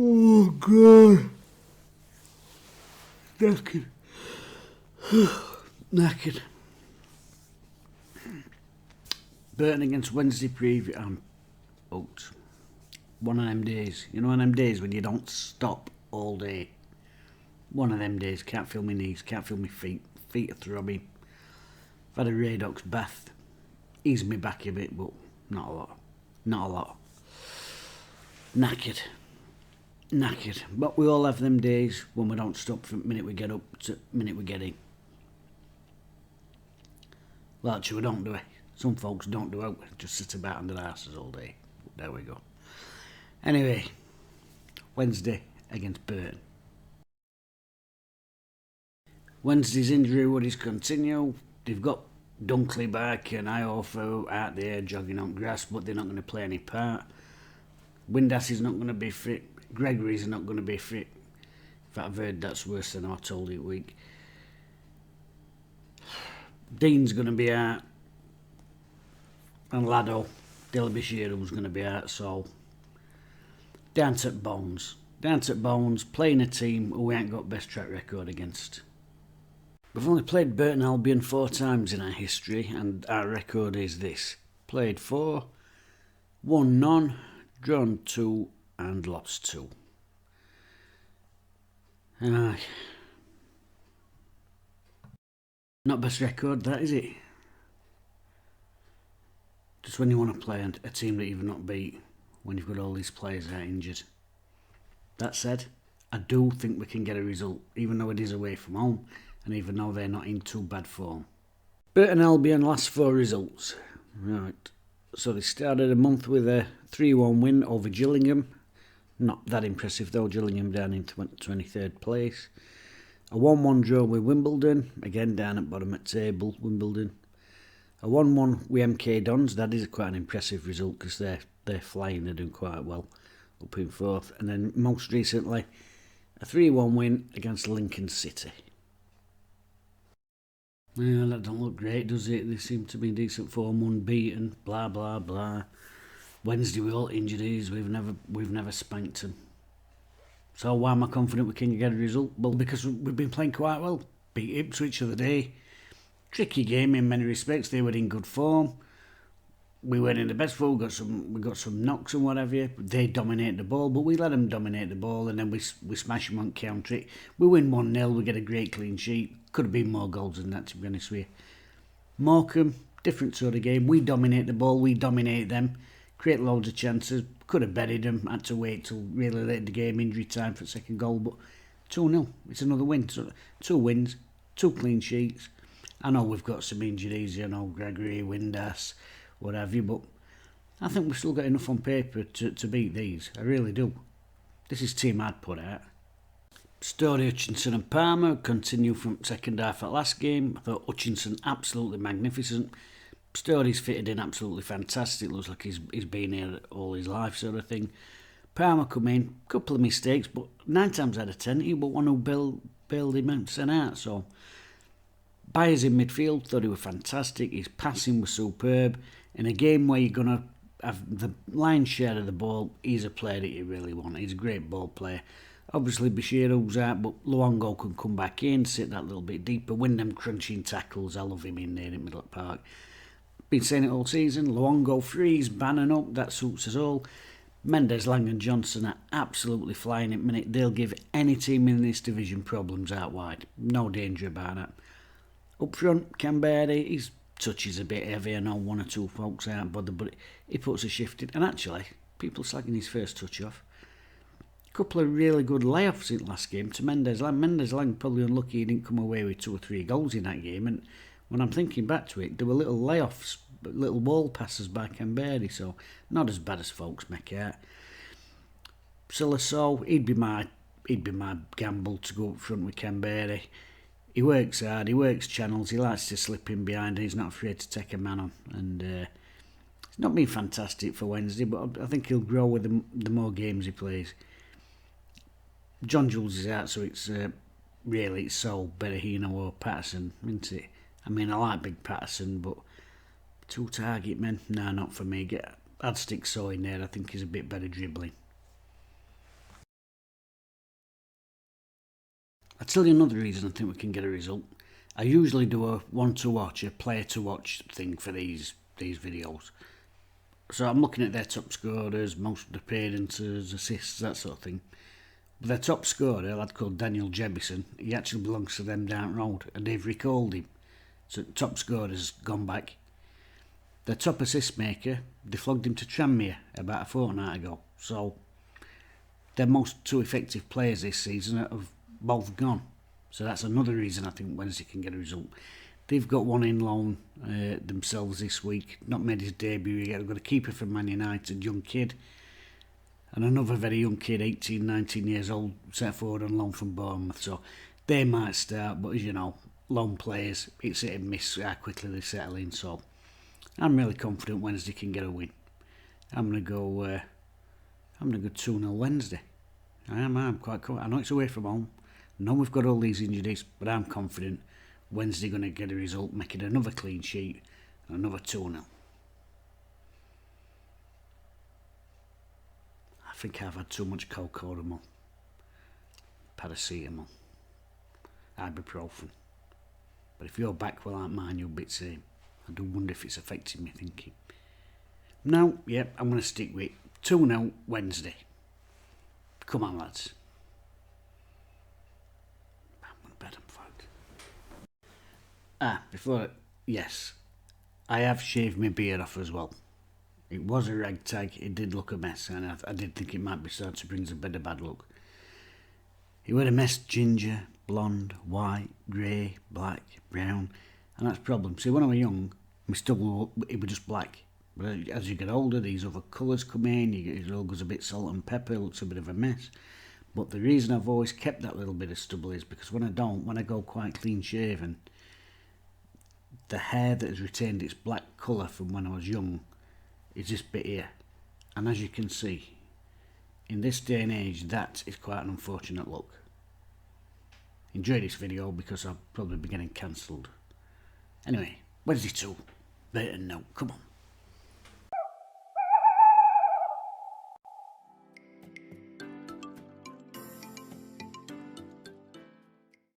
Oh God. Knackered. Knackered. Burton against Wednesday preview. I'm out. One of them days. You know, one of them days when you don't stop all day. One of them days. Can't feel my knees, can't feel my feet. Feet are throbbing. I've had a Radox bath. Eased me back a bit, but not a lot. Not a lot. Knackered. Knackered. But we all have them days when we don't stop from the minute we get up to the minute we get in. Well, actually, we don't do it. Some folks don't do it. Just sit about on their asses all day. There we go. Anyway, Wednesday against Burton. Wednesday's injury would continue. They've got Dunkley back and Iofu out there jogging on grass, but they're not going to play any part. Windass is not going to be fit. Gregory's not going to be fit. In fact, I've heard that's worse than I told you week. Dean's going to be out. And Lado, Delabishiru's going to be out, so down to Bones. Down to Bones, playing a team who we ain't got best track record against. We've only played Burton Albion 4 times in our history, and our record is this. Played 4, won none, drawn 2, and lost 2. Aye. Not best record, that is it. Just when you want to play a team that you've not beat, when you've got all these players out injured. That said, I do think we can get a result, even though it is away from home, and even though they're not in too bad form. Burton Albion last 4 results. Right. So they started a month with a 3-1 win over Gillingham. Not that impressive though, Gillingham down in 23rd place. A 1-1 draw with Wimbledon, again down at bottom at table, Wimbledon. A 1-1 with MK Dons, that is quite an impressive result because they're flying, they're doing quite well up in 4th. And then most recently, a 3-1 win against Lincoln City. Yeah, that don't look great, does it? They seem to be in decent form, unbeaten, blah blah blah. Wednesday we all injuries, we've never spanked them. So why am I confident we can get a result? Well, because we've been playing quite well. Beat Ipswich the other day. Tricky game in many respects. They were in good form. We weren't in the best form. We got some knocks and whatever. They dominate the ball, but we let them dominate the ball, and then we smash them on counter. We win 1-0. We get a great clean sheet. Could have been more goals than that, to be honest with you. Morecambe, different sort of game. We dominate the ball. We dominate them. Create loads of chances. Could have buried them. Had to wait till really late in the game, injury time for the second goal. But 2-0. It's another win. So 2 wins, 2 clean sheets. I know we've got some injuries, you know, Gregory, Windass, what have you, but I think we've still got enough on paper to beat these. I really do. This is team I'd put out. Story, Hutchinson and Palmer continue from second half at last game. I thought Hutchinson absolutely magnificent. Story's fitted in absolutely fantastic. Looks like he's been here all his life sort of thing. Palmer come in, couple of mistakes, but 9 times out of 10 he was one who bailed him and sent out, so... Byers in midfield, thought he was fantastic. His passing was superb. In a game where you're going to have the lion's share of the ball, he's a player that you really want. He's a great ball player. Obviously, Bashiru's out, but Luongo can come back in, sit that little bit deeper, win them crunching tackles. I love him in there in Middle Park. Been saying it all season. Luongo frees, Bannon up, that suits us all. Mendes, Lang and Johnson are absolutely flying at minute. They'll give any team in this division problems out wide. No danger about that. Up front, Canberra, his touch is a bit heavy. I know 1 or 2 folks aren't bothered, but he puts a shift in. And actually, people slagging his first touch off. A couple of really good layoffs in the last game to Mendes Lang. Mendes Lang probably unlucky he didn't come away with 2 or 3 goals in that game. And when I'm thinking back to it, there were little layoffs, little wall passes by Canberra, so not as bad as folks make out. Silaso, he'd be my gamble to go up front with Canberra. He works hard, he works channels, he likes to slip in behind, he's not afraid to take a man on. And it's not been fantastic for Wednesday, but I think he'll grow with the more games he plays. John Jules is out, so it's so Berahino or Patterson, isn't it? I mean, I like Big Patterson, but 2 target men, nah, not for me. I'd stick So in there, I think he's a bit better dribbling. tell you another reason I think we can get a result. I usually do a one to watch, a player to watch thing for these videos. So I'm looking at their top scorers, most appearances, assists, that sort of thing. But their top scorer, a lad called Daniel Jebison, he actually belongs to them down the road, and they've recalled him. So top scorer's gone back. Their top assist maker, they flogged him to Tranmere about a fortnight ago. So their most two effective players this season have both gone. So that's another reason I think Wednesday can get a result. They've got one in loan themselves this week, not made his debut yet. They've got a keeper from Man United, young kid, and another very young kid, 18, 19 years old, set forward on loan from Bournemouth. So they might start, but as you know, loan players, it's hit and miss how quickly they settle in. So I'm really confident Wednesday can get a win. I'm gonna go 2-0 Wednesday. I'm quite confident. I know it's away from home. I know we've got all these injuries, but I'm confident Wednesday going to get a result, making another clean sheet and another 2-0. I think I've had too much cocodamol, paracetamol, ibuprofen. But if your back will like mine, you'll be the same. I do wonder if it's affecting me thinking. No, yep, I'm going to stick with 2-0 Wednesday. Come on, lads. Yes, I have shaved my beard off as well. It was a ragtag, it did look a mess, and I did think it might be starting to bring a bit of bad luck. It was a mess, ginger, blonde, white, grey, black, brown, and that's the problem. See, when I was young, my stubble, it was just black. But as you get older, these other colours come in, it all goes a bit salt and pepper, it looks a bit of a mess. But the reason I've always kept that little bit of stubble is because when I go quite clean shaven, the hair that has retained its black colour from when I was young is this bit here. And as you can see, in this day and age, that is quite an unfortunate look. Enjoy this video because I'll probably be getting cancelled. Anyway, Wednesday 2, better no, come on.